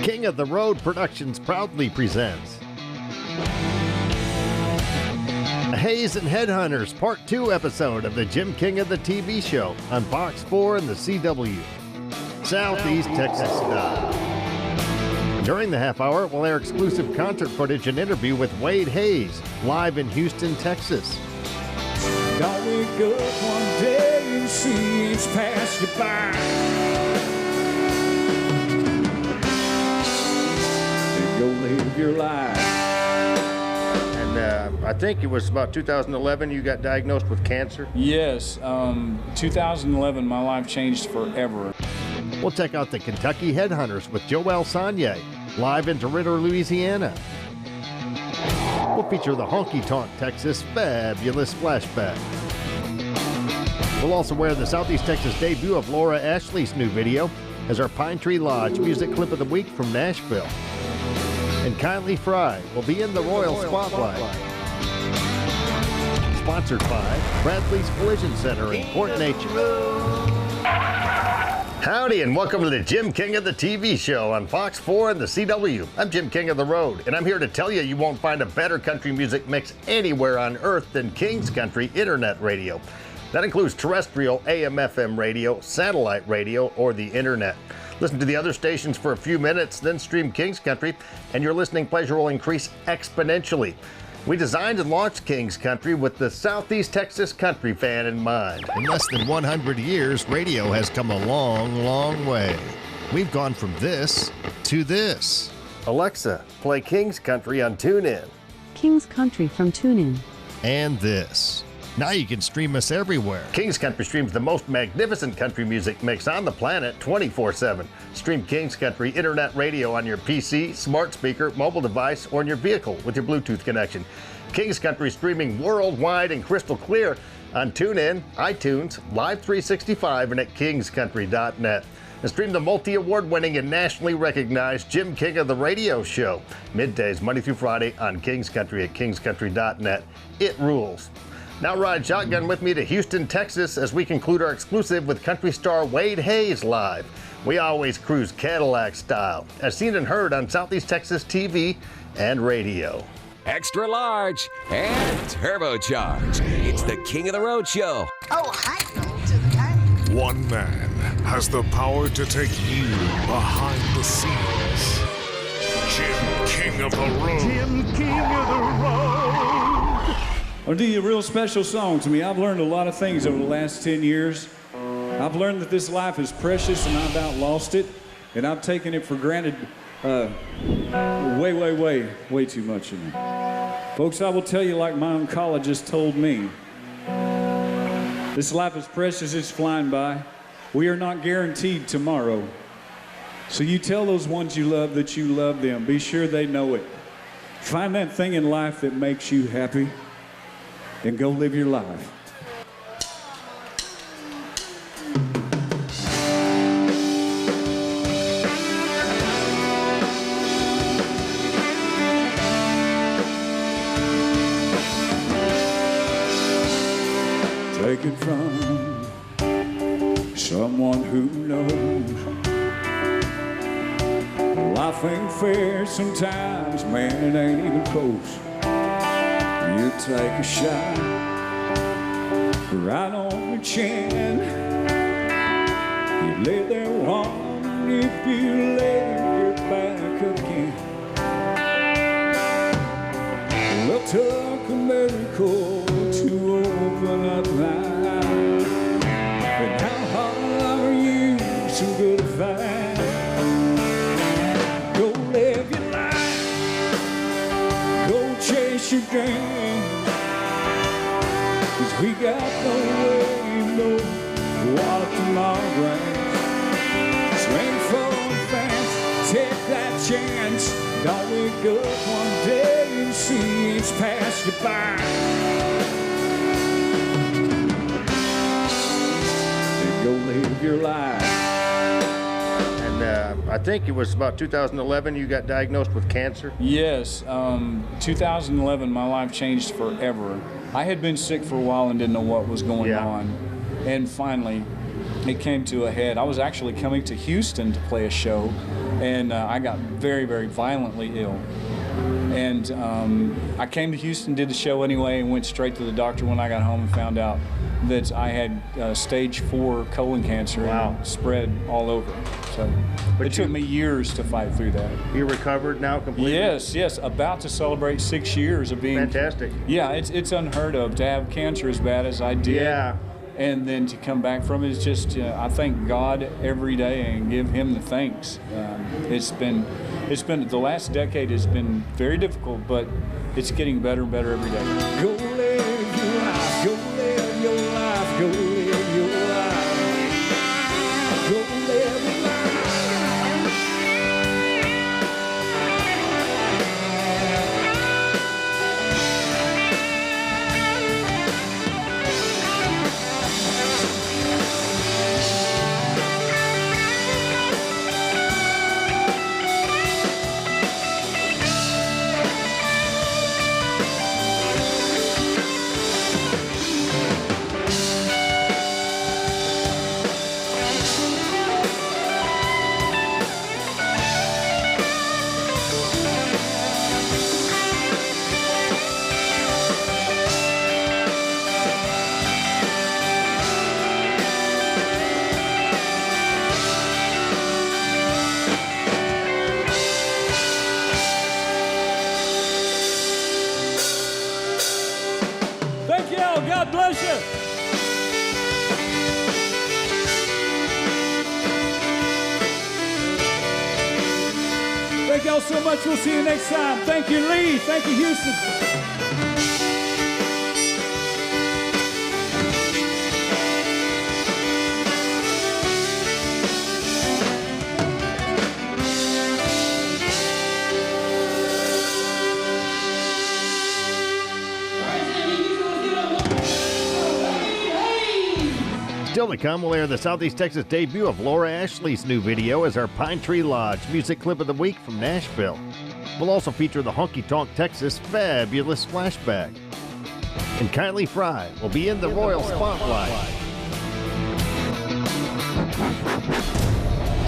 King of the Road Productions proudly presents a Hayes and Headhunters Part 2 episode of the Jim King of the TV show on Fox 4 and the CW, Southeast Texas style. During the half hour, we'll air exclusive concert footage and interview with Wade Hayes, live in Houston, Texas. Don't wake up one day and see it's passed you by. Then go live your life. And I think it was about 2011 you got diagnosed with cancer. Yes, 2011, my life changed forever. We'll check out the Kentucky Headhunters with Joel Sonnier, live in DeRidder, Louisiana. We'll feature the Honky Tonk Texas Fabulous Flashback. We'll also wear the Southeast Texas debut of Laura Ashley's new video as our Pine Tree Lodge music clip of the week from Nashville. And Kindly Fry will be in the Royal Spotlight. Sponsored by Bradley's Collision Center in Port Neches. Howdy and welcome to the Jim King of the TV show on Fox 4 and the CW. I'm Jim King of the Road, and I'm here to tell you won't find a better country music mix anywhere on earth than King's Country Internet Radio. That includes terrestrial AM/FM radio, satellite radio, or the internet. Listen to the other stations for a few minutes, then stream King's Country, and your listening pleasure will increase exponentially. We designed and launched King's Country with the Southeast Texas country fan in mind. In less than 100 years, radio has come a long, long way. We've gone from this to this. Alexa, play King's Country on TuneIn. King's Country from TuneIn. And this. Now you can stream us everywhere. King's Country streams the most magnificent country music mix on the planet 24/7. Stream King's Country Internet Radio on your PC, smart speaker, mobile device, or in your vehicle with your Bluetooth connection. King's Country streaming worldwide and crystal clear on TuneIn, iTunes, Live 365, and at kingscountry.net. And stream the multi-award-winning and nationally recognized Jim King of the Radio show. Middays, Monday through Friday on King's Country at kingscountry.net. It rules. Now ride shotgun with me to Houston, Texas as we conclude our exclusive with country star Wade Hayes live. We always cruise Cadillac style, as seen and heard on Southeast Texas TV and radio. Extra large and turbocharged. It's the King of the Road show. Oh, hi, to the time. One man has the power to take you behind the scenes. Jim King of the Road. Jim King of the Road. I'll do you a real special song to me. I've learned a lot of things over the last 10 years. I've learned that this life is precious and I've outlost it. And I've taken it for granted way too much. Folks, I will tell you like my oncologist told me. This life is precious, it's flying by. We are not guaranteed tomorrow. So you tell those ones you love that you love them. Be sure they know it. Find that thing in life that makes you happy and go live your life. Take it from someone who knows life ain't fair sometimes, man, it ain't even close. You take a shot right on the chin. You lay there wondering if you later get back again. Well, it took a miracle to open up my eyes. And how hard are you so good to find? Go live your life. Go chase your dreams. 'Cause we got no way to know what tomorrow brings. Swing for the fence, take that chance. Don't wake up one day and see it's passed you by. Then go live your life. And I think it was about 2011 you got diagnosed with cancer. Yes, 2011, my life changed forever. I had been sick for a while and didn't know what was going on. And finally, it came to a head. I was actually coming to Houston to play a show, and I got very, very violently ill. And I came to Houston, did the show anyway, and went straight to the doctor when I got home and found out that I had stage 4 colon cancer. Wow. And spread all over. So it took me years to fight through that. You recovered now completely? Yes. About to celebrate 6 years of being... Fantastic. Yeah, it's unheard of to have cancer as bad as I did. Yeah. And then to come back from it is just, I thank God every day and give Him the thanks. It's been, the last decade has been very difficult, but it's getting better and better every day. Go live your life, go live your life, go live your life, go live your life. Thank y'all. God bless you. Thank y'all so much. We'll see you next time. Thank you, Lee. Thank you, Houston. Still to come, we'll air the Southeast Texas debut of Laura Ashley's new video as our Pine Tree Lodge music clip of the week from Nashville. We'll also feature the Honky Tonk Texas fabulous flashback. And Kylie Fry will be in the Royal Spotlight.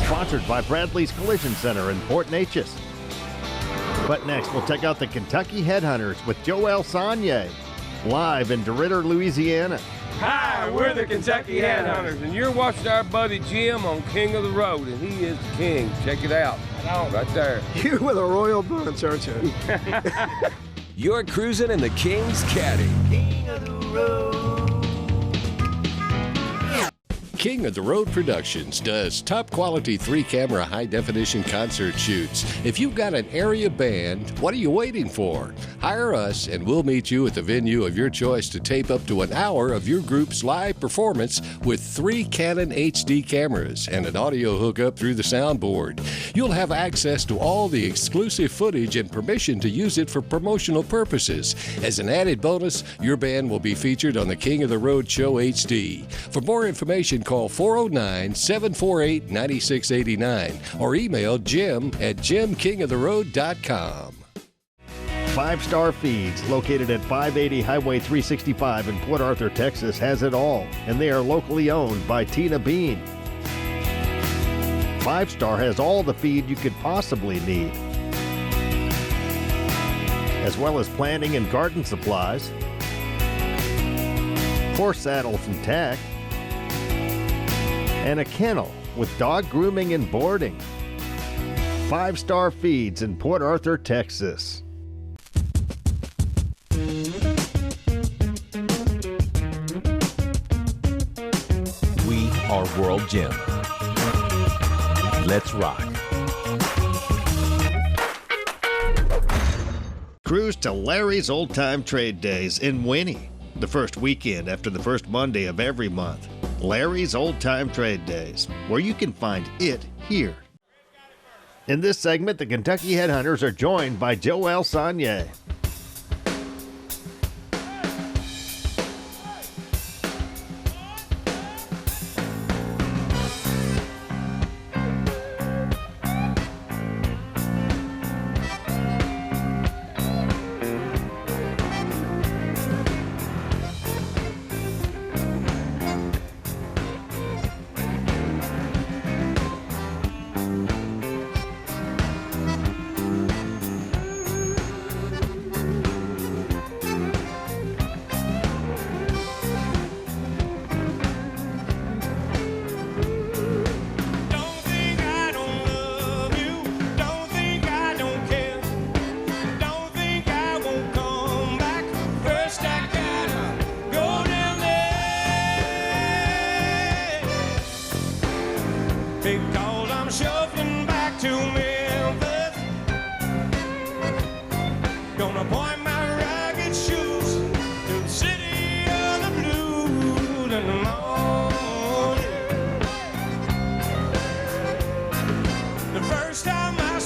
Sponsored by Bradley's Collision Center in Port Neches. But next, we'll check out the Kentucky Headhunters with Joel Sonnier, live in DeRidder, Louisiana. Hi, we're the Kentucky Headhunters, and you're watching our buddy Jim on King of the Road, and he is the king. Check it out. Right there. You're with a royal bunch, aren't you? You're cruising in the King's Caddy. King of the Road. King of the Road Productions does top quality 3-camera high definition concert shoots. If you've got an area band, what are you waiting for? Hire us and we'll meet you at the venue of your choice to tape up to an hour of your group's live performance with 3 Canon HD cameras and an audio hookup through the soundboard. You'll have access to all the exclusive footage and permission to use it for promotional purposes. As an added bonus, your band will be featured on the King of the Road Show HD. For more information, call 409-748-9689 or email jim@jimkingoftheroad.com. 5-Star Feeds, located at 580 Highway 365 in Port Arthur, Texas, has it all, and they are locally owned by Tina Bean. 5-Star has all the feed you could possibly need, as well as planting and garden supplies, horse saddles and tack, and a kennel with dog grooming and boarding. 5-Star Feeds in Port Arthur, Texas. We are World Gym. Let's rock. Cruise to Larry's Old Time Trade Days in Winnie, the first weekend after the first Monday of every month. Larry's Old Time Trade Days, where you can find it here. In this segment, the Kentucky Headhunters are joined by Joel Sonnier.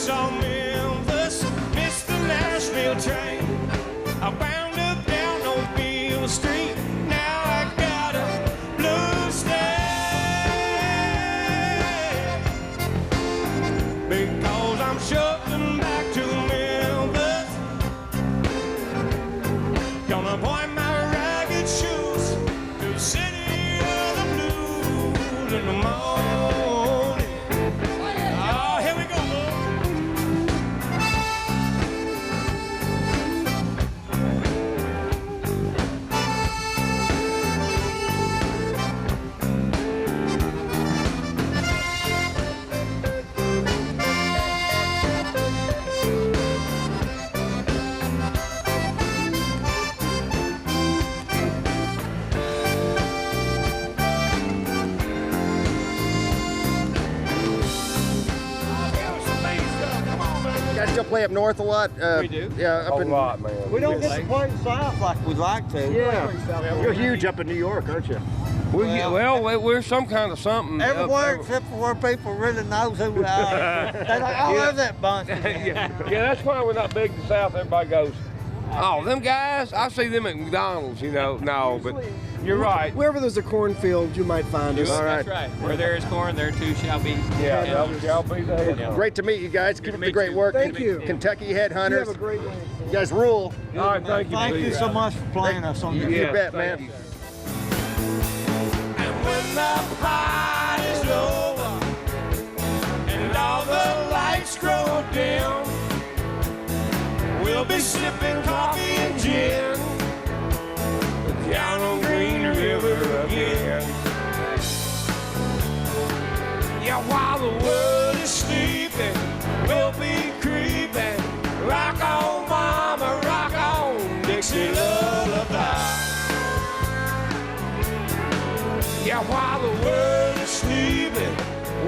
saw Memphis, missed the last mail train. I wound up down on Beale Street. Now I got a blue stare because I'm shuffling back to Memphis. Gonna point my ragged shoes to the city of the blues in the morning. Oh, here we go, You guys still play up north a lot? We do. Yeah, up A in lot, man. We don't get to play south like we'd like to. Yeah, you're huge up in New York, aren't you? We're some kind of something. Everywhere except for where people really knows who we are. They're like, I love that bunch. yeah, that's why we're not big in the South. Everybody goes, oh, them guys, I see them at McDonald's, you know. No, but you're right. Wherever there's a cornfield, you might find us. All right. That's right. Where there is corn, there too shall be. Yeah, y'all be the head. Great to meet you guys. Keep up the great work. Thank you. Kentucky You Headhunters. have a great day. You guys rule. All right, thank you. Thank you so much for playing us on You, the you bet, thank man. you. and when the party's over and all the lights grow dim, we'll be sipping coffee and gin down on Green River again. Yeah, while the world is sleeping, we'll be creeping. Rock on, mama, rock on, Dixie lullaby. Yeah, while the world is sleeping,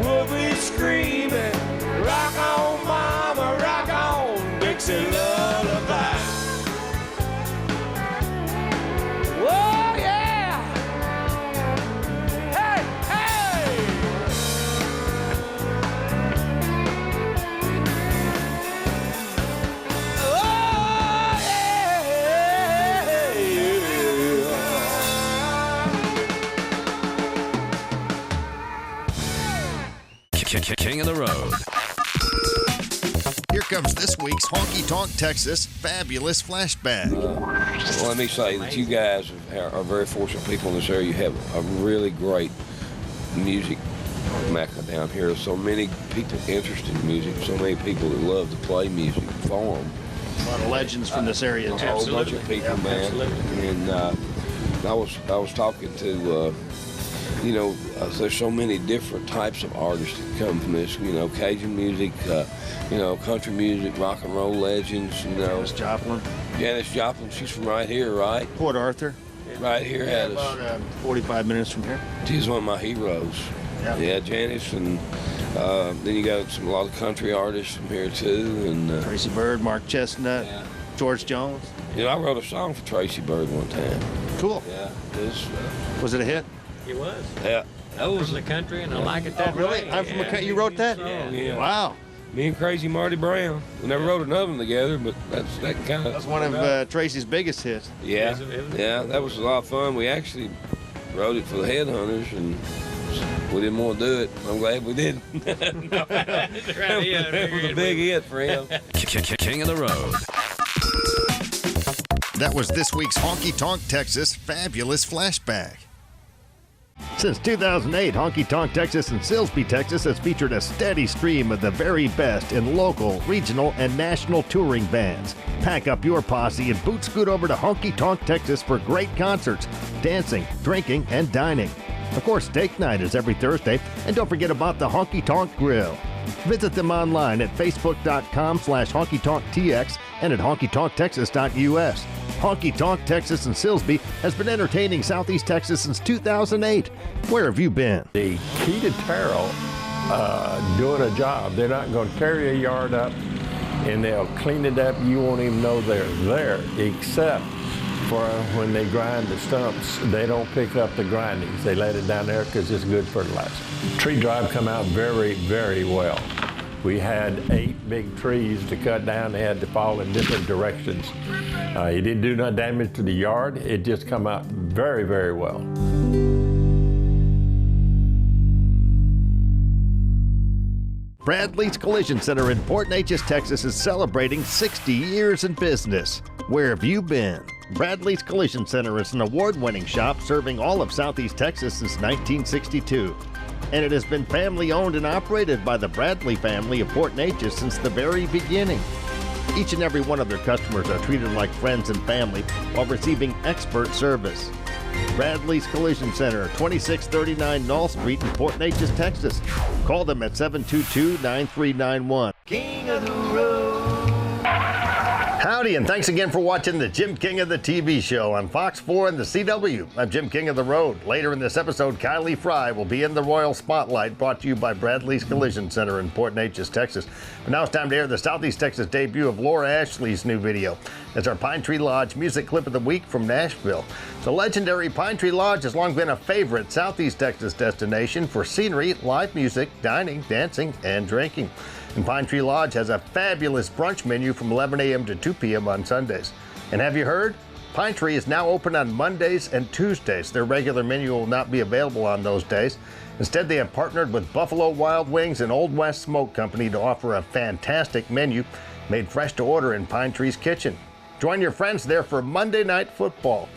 we'll be screaming. Rock on, mama, rock on, Dixie lullaby. Whoa, yeah! Hey, hey! Oh, yeah! King of the road. Here comes this week's Honky Tonk Texas Fabulous Flashback. Well, let me say that you guys are very fortunate people in this area. You have a really great music mecca down here. So many people interested in music, so many people that love to play music, perform. A lot of legends from this area. A whole bunch of people, man. Absolutely. And I was talking to, there's so many different types of artists that come from this. You know, Cajun music, country music, rock and roll legends. You know, Janis Joplin. She's from right here, right? Port Arthur. Right here had us. About 45 minutes from here. She's one of my heroes. Yeah, Janis, and then you got a lot of country artists from here too, and Tracy Byrd, Mark Chestnut, George Jones. You know, I wrote a song for Tracy Byrd one time. Cool. Yeah, was it a hit? It was. Yeah. That was the country, and I like it that really? way. I'm from a you wrote that? Yeah. Wow. Me and Crazy Marty Brown. We never wrote another one together, but that's one of Tracy's biggest hits. Yeah, yeah, that was a lot of fun. We actually wrote it for the Headhunters, and we didn't want to do it. I'm glad we didn't. It was a big hit for him. King of the road. That was this week's Honky Tonk Texas Fabulous Flashback. Since 2008, Honky Tonk Texas and Silsbee, Texas has featured a steady stream of the very best in local, regional, and national touring bands. Pack up your posse and boot scoot over to Honky Tonk Texas for great concerts, dancing, drinking, and dining. Of course, steak night is every Thursday, and don't forget about the Honky Tonk Grill. Visit them online at facebook.com/honkytonktx and at honkytonktexas.us. Honky Tonk Texas and Silsbee has been entertaining Southeast Texas since 2008. Where have you been? The key to Terrell doing a job, they're not going to tear your yard up and they'll clean it up. You won't even know they're there, except for when they grind the stumps. They don't pick up the grindings. They let it down there because it's good fertilizer. Tree drive come out very, very well. We had 8 big trees to cut down. They had to fall in different directions. It didn't do no damage to the yard. It just come out very, very well. Bradley's Collision Center in Port Neches, Texas is celebrating 60 years in business. Where have you been? Bradley's Collision Center is an award-winning shop serving all of Southeast Texas since 1962. And it has been family-owned and operated by the Bradley family of Port Neches since the very beginning. Each and every one of their customers are treated like friends and family while receiving expert service. Bradley's Collision Center, 2639 Knoll Street in Port Neches, Texas. Call them at 722-9391. King of the road. Howdy, and thanks again for watching the Jim King of the TV show on Fox 4 and the CW. I'm Jim King of the Road. Later in this episode, Kylie Fry will be in the Royal Spotlight, brought to you by Bradley's Collision Center in Port Neches, Texas. But now it's time to air the Southeast Texas debut of Laura Ashley's new video. It's our Pine Tree Lodge music clip of the week from Nashville. The legendary Pine Tree Lodge has long been a favorite Southeast Texas destination for scenery, live music, dining, dancing, and drinking. And Pine Tree Lodge has a fabulous brunch menu from 11 a.m. to 2 p.m. on Sundays. And have you heard? Pine Tree is now open on Mondays and Tuesdays. Their regular menu will not be available on those days. Instead, they have partnered with Buffalo Wild Wings and Old West Smoke Company to offer a fantastic menu made fresh to order in Pine Tree's kitchen. Join your friends there for Monday Night Football.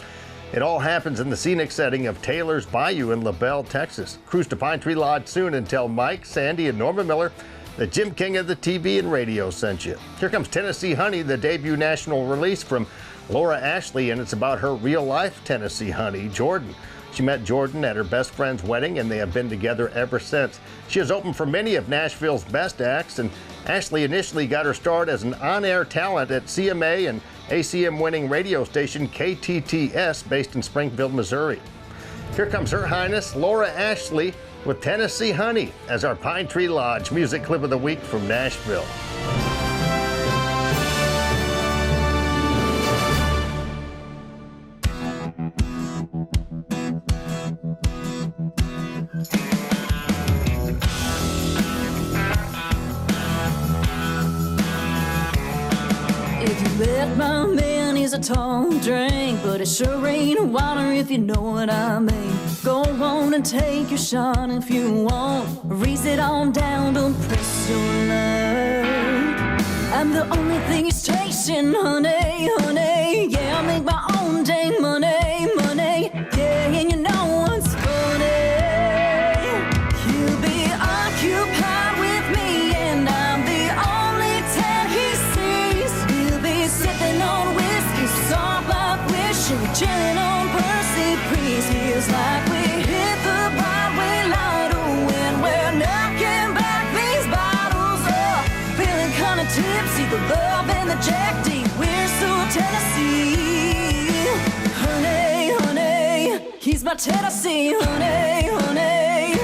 It all happens in the scenic setting of Taylor's Bayou in LaBelle, Texas. Cruise to Pine Tree Lodge soon and tell Mike, Sandy, and Norma Miller the Jim King of the TV and radio sent you. Here comes Tennessee Honey, the debut national release from Laura Ashley, and it's about her real-life Tennessee honey, Jordan. She met Jordan at her best friend's wedding, and they have been together ever since. She has opened for many of Nashville's best acts, and Ashley initially got her start as an on-air talent at CMA and ACM-winning radio station KTTS based in Springfield, Missouri. Here comes Her Highness Laura Ashley with Tennessee Honey as our Pine Tree Lodge music clip of the week from Nashville. If you bet my man is a tall drink, but it sure ain't water if you know what I mean. Go on and take your shot if you want. Raise it on down, don't press your luck. I'm the only thing he's chasing, honey, honey. Yeah, I make my own dang money, money. Yeah, and you know what's funny? He'll be occupied with me, and I'm the only tan he sees. He'll be sipping on whiskey, soft like wishing, chilling on Percy Priest. Feels like we hit the Broadway lotto when we're knocking back these bottles up. Feeling kinda tipsy, the love and the Jack D. We're so Tennessee. Honey, honey, he's my Tennessee, honey, honey.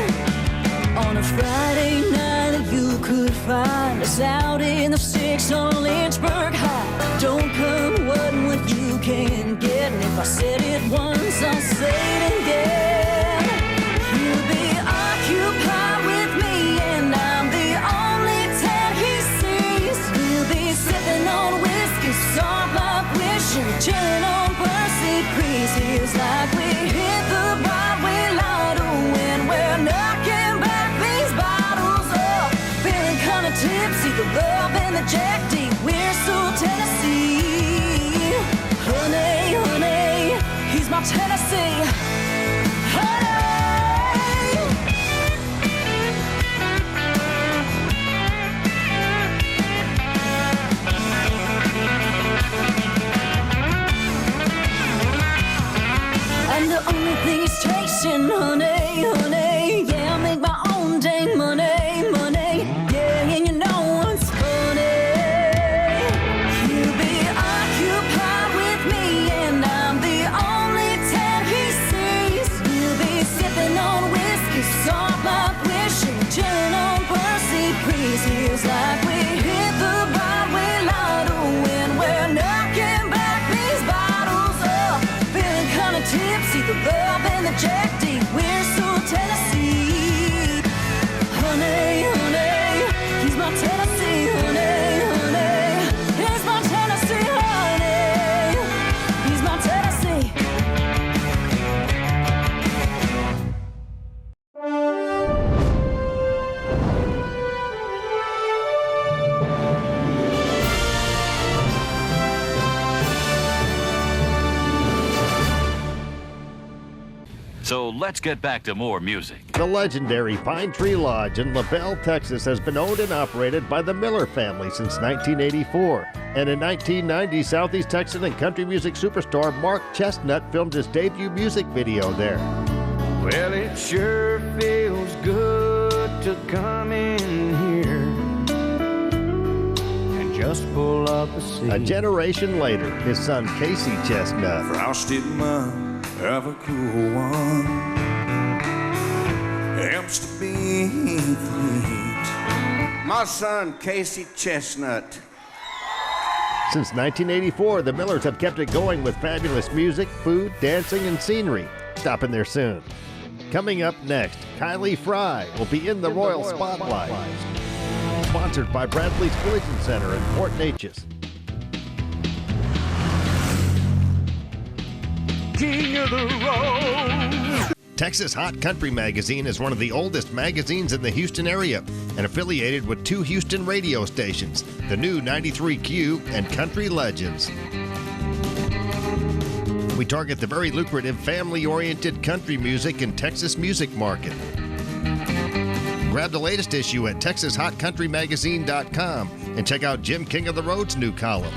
On a Friday night you could find us out in the six on Lynchburg High. Don't come what you can get, and if I said it once, I'll say it again. He'll be occupied with me, and I'm the only tan he sees. We'll be sipping on whiskey, soft like wishing, chilling on Percy Priest. Feels like we hit the Broadway lotto when we're knocking back these bottles up. Feeling kinda tipsy, the love and the Jack D. We're so Tennessee. Honey, honey, he's my Tennessee. Honey. I'm the only thing he's chasing, honey, honey. Yeah, I make my own dang money, money. Yeah, and you know what's funny? He'll be occupied with me, and I'm the only tan he sees. We'll be sipping on whiskey, soft like wishing, chilling on Percy Priest. Feels like we hit the Broadway lotto when we're knocking back these bottles up. Feeling kinda tipsy, the love and the Jack D. We're so Tennessee. So let's get back to more music. The legendary Pine Tree Lodge in LaBelle, Texas has been owned and operated by the Miller family since 1984. And in 1990, Southeast Texan and country music superstar Mark Chestnut filmed his debut music video there. Well, it sure feels good to come in here and just pull up a seat. A generation later, his son Casey Chestnut. Frosted mug of a cool one helps to be heat. My son Casey Chestnut. Since 1984, the Millers have kept it going with fabulous music, food, dancing, and scenery. Stopping there soon. Coming up next, Kylie Fry will be in the Royal Spotlight. Sponsored by Bradley's Collision Center in Port Neches. King of the road. Texas Hot Country Magazine is one of the oldest magazines in the Houston area and affiliated with 2 Houston radio stations, the new 93Q and Country Legends. We target the very lucrative family-oriented country music and Texas music market. Grab the latest issue at TexasHotCountryMagazine.com and check out Jim King of the Road's new column.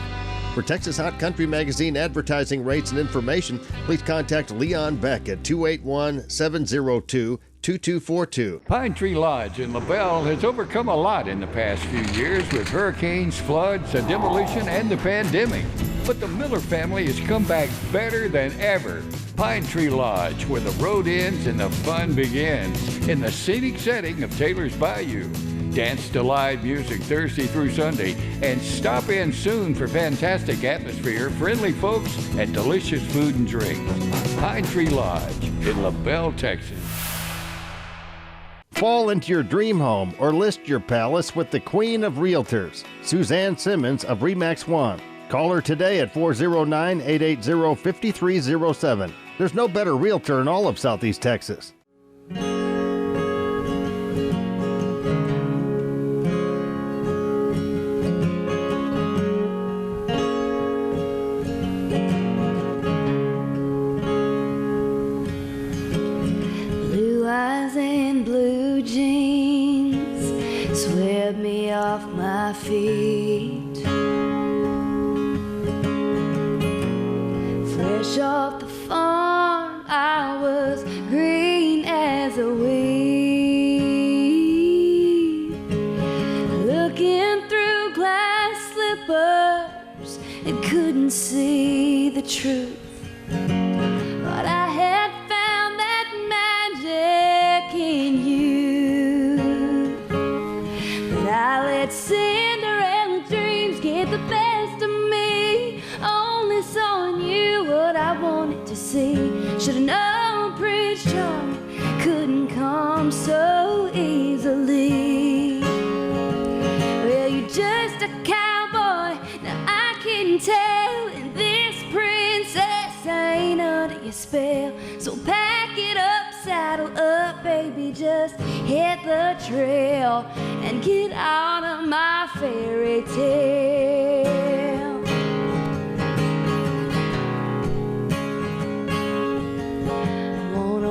For Texas Hot Country Magazine advertising rates and information, please contact Leon Beck at 281-702-2242. Pine Tree Lodge in LaBelle has overcome a lot in the past few years with hurricanes, floods, a demolition, and the pandemic. But the Miller family has come back better than ever. Pine Tree Lodge, where the road ends and the fun begins, in the scenic setting of Taylor's Bayou. Dance to live music Thursday through Sunday, and stop in soon for fantastic atmosphere, friendly folks, and delicious food and drink. Pine Tree Lodge in LaBelle, Texas. Fall into your dream home or list your palace with the Queen of Realtors, Suzanne Simmons of Remax One. Call her today at 409-880-5307. There's no better realtor in all of Southeast Texas. Blue eyes and blue jeans swept me off my feet. Fresh off the farm, I was green as a weed. Looking through glass slippers and couldn't see the truth. But I had found that magic in you. But I let Cinderella dreams get the best of me. Only saw in you what I wanted to see. Should've known Prince Charming couldn't come so easily. Well, you're just a cowboy, now I can tell. And this princess ain't under your spell. So pack it up, saddle up, baby, just hit the trail and get out of my fairy tale.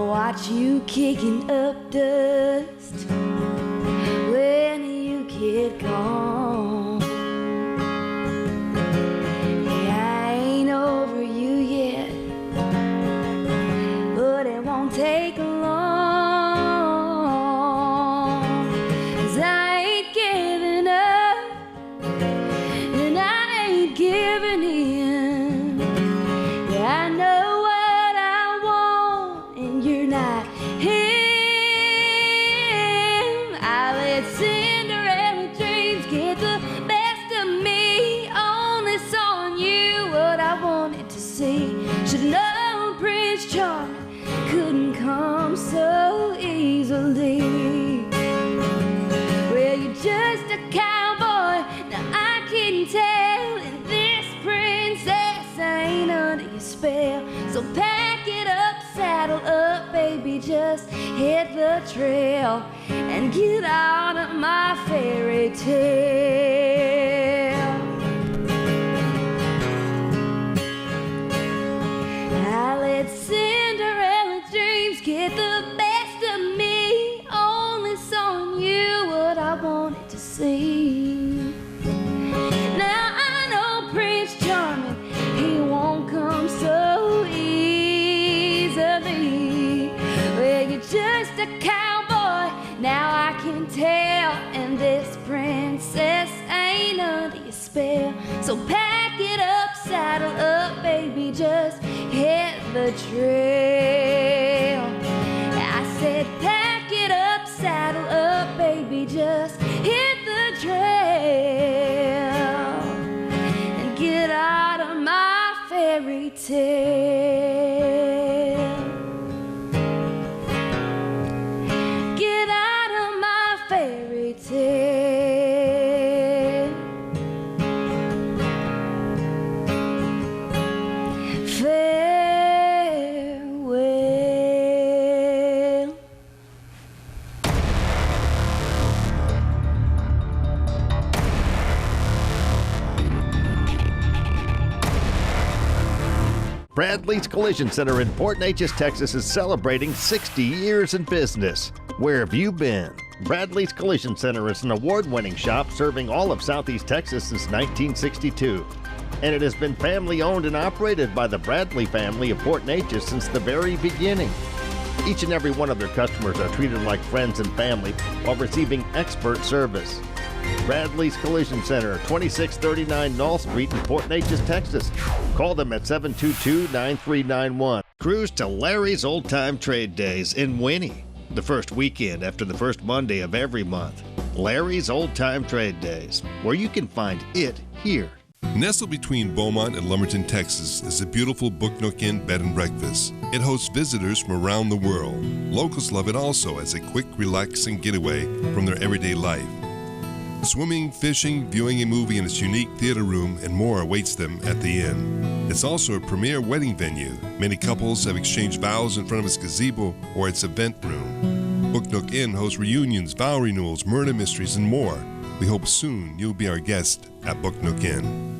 Watch you kicking up dust when you get gone. Yeah, I ain't over you yet, but it won't take long. 'Cause I ain't giving up, and I ain't giving in. Yeah, I know Cinderella dreams get the best of me. Only saw in you what I wanted to see. Should've known Prince Charming couldn't come so easily. Well, you're just a cowboy, now I can tell. And this princess ain't under your spell. So pack it up, saddle up, baby, just hit the trail and get out of my fairy tale. I let Cinderella dreams get spell. So pack it up, saddle up, baby, just hit the trail. I said pack it up, saddle up, baby, just hit the trail and get out of my fairy tale. Get out of my fairy tale. Farewell. Bradley's Collision Center in Port Neches, Texas is celebrating 60 years in business. Where have you been? Bradley's Collision Center is an award-winning shop serving all of Southeast Texas since 1962. And it has been family-owned and operated by the Bradley family of Port Neches since the very beginning. Each and every one of their customers are treated like friends and family while receiving expert service. Bradley's Collision Center, 2639 Knoll Street in Port Neches, Texas. Call them at 722-9391. Cruise to Larry's Old Time Trade Days in Winnie, the first weekend after the first Monday of every month. Larry's Old Time Trade Days, where you can find it here. Nestled between Beaumont and Lumberton, Texas, is the beautiful Book Nook Inn Bed and Breakfast. It hosts visitors from around the world. Locals love it also as a quick, relaxing getaway from their everyday life. Swimming, fishing, viewing a movie in its unique theater room, and more awaits them at the inn. It's also a premier wedding venue. Many couples have exchanged vows in front of its gazebo or its event room. Book Nook Inn hosts reunions, vow renewals, murder mysteries, and more. We hope soon you'll be our guest at Book Nook Inn.